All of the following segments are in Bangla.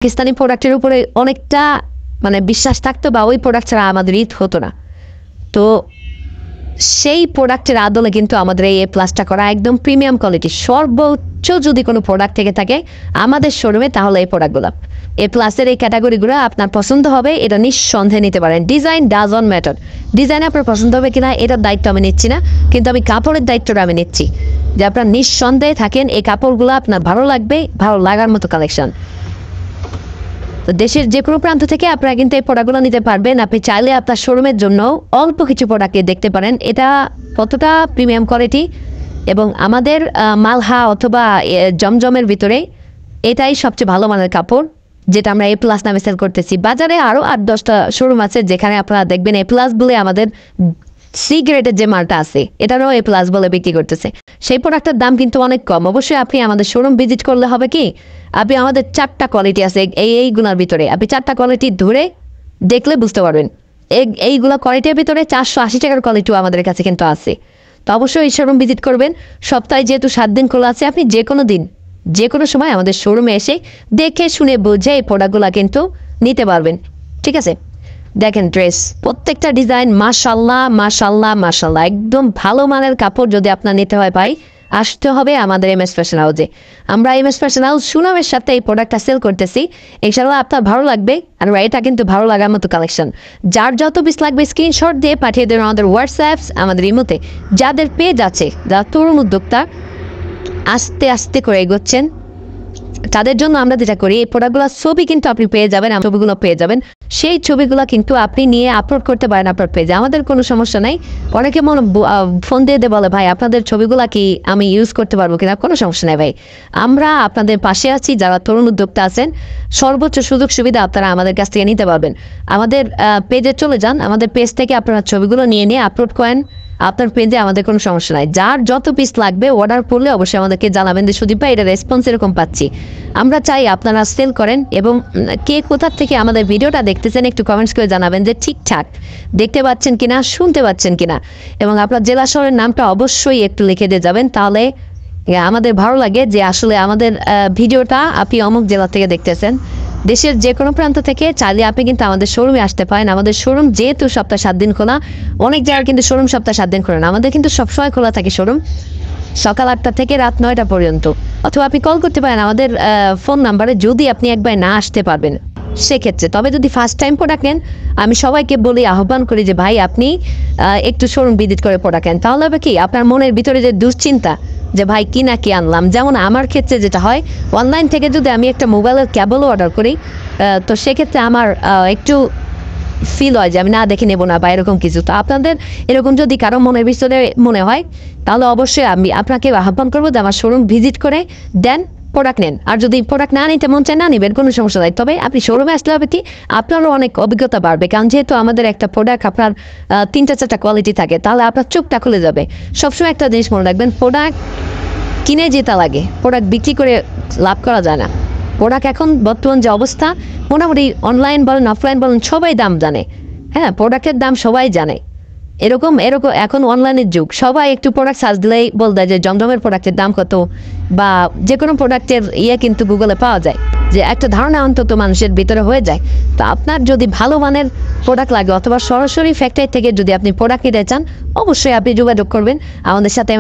পাকিস্তানি প্রোডাক্টের উপরে অনেকটা মানে বিশ্বাস থাকতো বা ওই প্রোডাক্ট ছাড়া আমাদের ঈদ হতো না। তো সেই প্রোডাক্টের আদলে কিন্তু আমাদের এই প্লাসটা করা একদম প্রিমিয়াম কোয়ালিটি। সর্বোচ্চ যদি কোনো প্রোডাক্ট থেকে থাকে আমাদের শোরুমে, তাহলে এই প্রোডাক্টগুলো এ প্লাসের এই ক্যাটাগরিগুলো আপনার পছন্দ হবে, এটা নিঃসন্দেহে নিতে পারেন। ডিজাইন ডাজন্ট ম্যাটার, ডিজাইন আপনার পছন্দ হবে কিনা এটার দায়িত্ব আমি নিচ্ছি না, কিন্তু আমি কাপড়ের দায়িত্বটা আমি নিচ্ছি যে আপনার নিঃসন্দেহে থাকেন এই কাপড়গুলো আপনার ভালো লাগবে, ভালো লাগার মতো কালেকশন। তো দেশের যে কোনো প্রান্ত থেকে আপনারা কিন্তু এই প্রোডাক্টগুলো নিতে পারবেন। আপনি চাইলে আপনার শোরুমের জন্য অল্প কিছু প্রোডাক্ট দেখতে পারেন এটা কতটা প্রিমিয়াম কোয়ালিটি, এবং আমাদের মালহা অথবা জমজমের ভিতরে এটাই সবচেয়ে ভালো মানের কাপড়, যেটা আমরা এ প্লাস নামে সেল করতেছি। বাজারে আরও 8-10টা শোরুম আছে যেখানে আপনারা দেখবেন এ প্লাস বলে আমাদের সি গ্রেডের যে মালটা আছে এটারও এ প্লাস বলে বিক্রি করতেছে। সেই প্রোডাক্টের দাম কিন্তু অনেক কম। অবশ্যই আপনি আমাদের শোরুম ভিজিট করলে হবে কি, আপনি আমাদের 4টা কোয়ালিটি আছে এইগুলোর ভিতরে, আপনি 4টা কোয়ালিটি ধরে দেখলে বুঝতে পারবেন। এইগুলো কোয়ালিটির ভিতরে 480 টাকার কোয়ালিটিও আমাদের কাছে কিন্তু আছে। তো অবশ্যই এই শোরুম ভিজিট করবেন। সপ্তাহে যেহেতু 7 দিন খোলা আছে, আপনি যে কোনো দিন যে কোনো সময় আমাদের শোরুমে এসে দেখে শুনে বুঝে এই প্রোডাক্টগুলো কিন্তু নিতে পারবেন। ঠিক আছে, দেখেন ড্রেস প্রত্যেকটা ডিজাইন মাশাল্লাহ মাশাল্লাহ মাশাল্লাহ, একদম ভালো মানের কাপড় যদি আপনার নিতে হয় ভাই আসতে হবে আমাদের এমএস ফ্যাশন হাউসে। আমরা এমএস ফ্যাশন হাউস সুনামের সাথে এই প্রোডাক্টটা সেল করতেছি, ইনশাল্লাহ আপনার ভালো লাগবে। আর এটা কিন্তু ভালো লাগার মতো কালেকশন। যার যত পিস লাগবে স্ক্রিনশট দিয়ে পাঠিয়ে দেবেন আমাদের হোয়াটসঅ্যাপস, আমাদের ইমোতে। যাদের পেজ আছে, যারা তরুণ উদ্যোক্তা আস্তে আস্তে করে এগোচ্ছেন, তাদের জন্য আমরা যেটা করি এই প্রোডাক্টগুলোর ছবি কিন্তু আপনি পেয়ে যাবেন, ছবিগুলো পেয়ে যাবেন। সেই ছবিগুলো কিন্তু আপনি নিয়ে আপলোড করতে পারেন আপনার পেজে, আমাদের কোনো সমস্যা নাই। অনেকে ফোন দিয়ে বলে ভাই আপনাদের ছবিগুলো কি আমি ইউজ করতে পারবো কিনা, কোনো সমস্যা নেই ভাই, আমরা আপনাদের পাশে আছি। যারা তরুণ উদ্যোক্তা আছেন সর্বোচ্চ সুযোগ সুবিধা আপনারা আমাদের কাছ থেকে নিতে পারবেন। আমাদের পেজে চলে যান, আমাদের পেজ থেকে আপনারা ছবিগুলো নিয়ে আপলোড করেন আপনার পেজে, আমাদের কোনো সমস্যা নাই। যার যত পিস লাগবে অর্ডার করলে অবশ্যই আমাদেরকে জানাবেন যে সুদীপ ভাই এটা রেসপন্স এরকম পাচ্ছি। আমরা চাই আপনারা সেল করেন, এবং কে কোথার থেকে আমাদের ভিডিওটা দেখতেছেন একটু কমেন্টস করে জানাবেন যে ঠিকঠাক দেখতে পাচ্ছেন কিনা, শুনতে পাচ্ছেন কিনা, এবং আপনার জেলা শহরের নামটা অবশ্যই একটু লিখে দিয়ে যাবেন। তাহলে আমাদের ভালো লাগে যে আসলে আমাদের ভিডিওটা আপনি অমুক জেলা থেকে দেখতেছেন। দেশের যে কোনো প্রান্ত থেকে চাইলে আপনি কিন্তু আমাদের শোরুমে আসতে পারেন। আমাদের শোরুম যেহেতু সপ্তাহে 7 দিন খোলা, অনেক জায়গায় কিন্তু শোরুম সপ্তাহে 7 দিন খোলা না, আমাদের কিন্তু সবসময় খোলা থাকে শোরুম সকাল 8টা থেকে রাত 9টা পর্যন্ত। অথবা আপনি কল করতে পারেন আমাদের ফোন নাম্বারে, যদি আপনি একবার না আসতে পারবেন সেক্ষেত্রে। তবে যদি ফার্স্ট টাইম প্রোডাক্ট নেন, আমি সবাইকে বলি, আহ্বান করি যে ভাই আপনি একটু শোরুম ভিজিট করে প্রোডাক্ট নেন। তাহলে হবে কি আপনার মনের ভিতরে যে দুশ্চিন্তা যে ভাই কি না কি আনলাম, যেমন আমার ক্ষেত্রে যেটা হয় অনলাইন থেকে যদি আমি একটা মোবাইলের কেবলও অর্ডার করি, তো সেক্ষেত্রে আমার একটু ফিল হয় যে আমি না দেখে নেবো না বা এরকম কিছু। তো আপনাদের এরকম যদি কারো মনের ভিতরে মনে হয়, তাহলে অবশ্যই আমি আপনাকে আহ্বান করবো যে আমার শোরুম ভিজিট করে দেন প্রোডাক্ট নেন। আর যদি প্রোডাক্ট না নিতে মন চায় না নেবেন, কোনো সমস্যা নাই। তবে আপনি শোরুমে আসলে হবে কি আপনারও অনেক অভিজ্ঞতা বাড়বে, কারণ যেহেতু আমাদের একটা প্রোডাক্ট আপনার 3-4টা কোয়ালিটি থাকে, তাহলে আপনার চোখটা খুলে যাবে। সবসময় একটা জিনিস মনে রাখবেন, প্রোডাক্ট কিনে যেতে লাগে, প্রোডাক্ট বিক্রি করে লাভ করা যায় না। প্রোডাক্ট এখন বর্তমান যে অবস্থা, মোটামুটি অনলাইন বলেন অফলাইন বলেন সবাই দাম জানে। হ্যাঁ, প্রোডাক্টের দাম সবাই জানে। এরকম এখন অনলাইনের যুগ, সবাই একটু প্রোডাক্ট সার্চ দিলেই বল দেয় যে জমজমের প্রোডাক্টের দাম কত, বা যে কোনো প্রোডাক্টের কিন্তু গুগলে পাওয়া যায়, যে একটা ধারণা অন্তত মানুষের ভিতরে হয়ে যায়। তো আপনার যদি ভালো মানের প্রোডাক্ট লাগে অথবা সরাসরি ফ্যাক্টরি থেকে যদি আপনি প্রোডাক্ট নিতে চান, অবশ্যই আপনি যোগাযোগ করবেন আমাদের সাথে।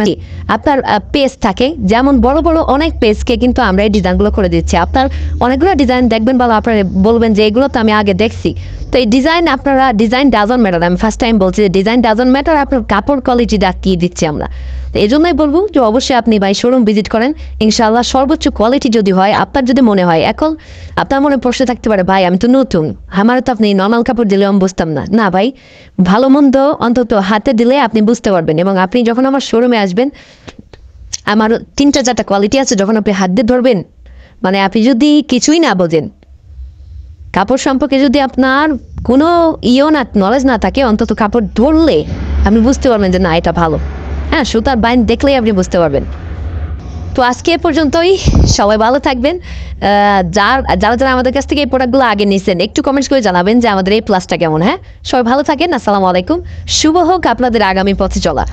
আপনার পেজ থাকে, যেমন বড় বড় অনেক পেজকে কিন্তু আমরা এই ডিজাইনগুলো করে দিচ্ছি। আপনার অনেকগুলো ডিজাইন দেখবেন, ভালো আপনারা বলবেন যে এগুলো তো আমি আগে দেখছি। তো এই ডিজাইন আপনারা, ডিজাইন ডাজন্ট ম্যাটার, আমি ফার্স্ট টাইম বলছি যে ডিজাইন ডাজন্ট ম্যাটার, আপনার কাপড় কোয়ালিটিটা কি দিচ্ছি আমরা। তো এই জন্যই বলবো যে অবশ্যই আপনি ভাই শোরুম ভিজিট করেন, ইনশাআল্লাহ সর্বোচ্চ কোয়ালিটি যদি হয়। আপনার যদি মনে হয়, এখন আপনার মনে প্রশ্ন থাকতে পারে ভাই আমি তো নতুন, আমার তো আপনি নর্মাল কাপড় দিলে আমি বুঝতাম না। না ভাই, ভালো মন্দ অন্তত হাতে দিলে আপনি বুঝতে পারবেন। এবং আপনি যখন আমার শোরুমে আসবেন, আমার 3-4টা কোয়ালিটি আছে, যখন আপনি হাত দিয়ে ধরবেন, মানে আপনি যদি কিছুই না বোঝেন কাপড় সম্পর্কে, যদি আপনার কোনো নলেজ না থাকে, অন্তত কাপড় ধরলে আপনি বুঝতে পারবেন যে না এটা ভালো। হ্যাঁ, সুতার বাইন দেখলেই আপনি বুঝতে পারবেন। তো আজকে এ পর্যন্তই, সবাই ভালো থাকবেন। যারা যারা আমাদের কাছ থেকে এই প্রোডাক্টগুলো আগে নিয়েছেন একটু কমেন্টস করে জানাবেন যে আমাদের এই প্লাসটা কেমন। হ্যাঁ, সবাই ভালো থাকেন, আসসালামু আলাইকুম। শুভ হোক আপনাদের আগামী পথে চলা।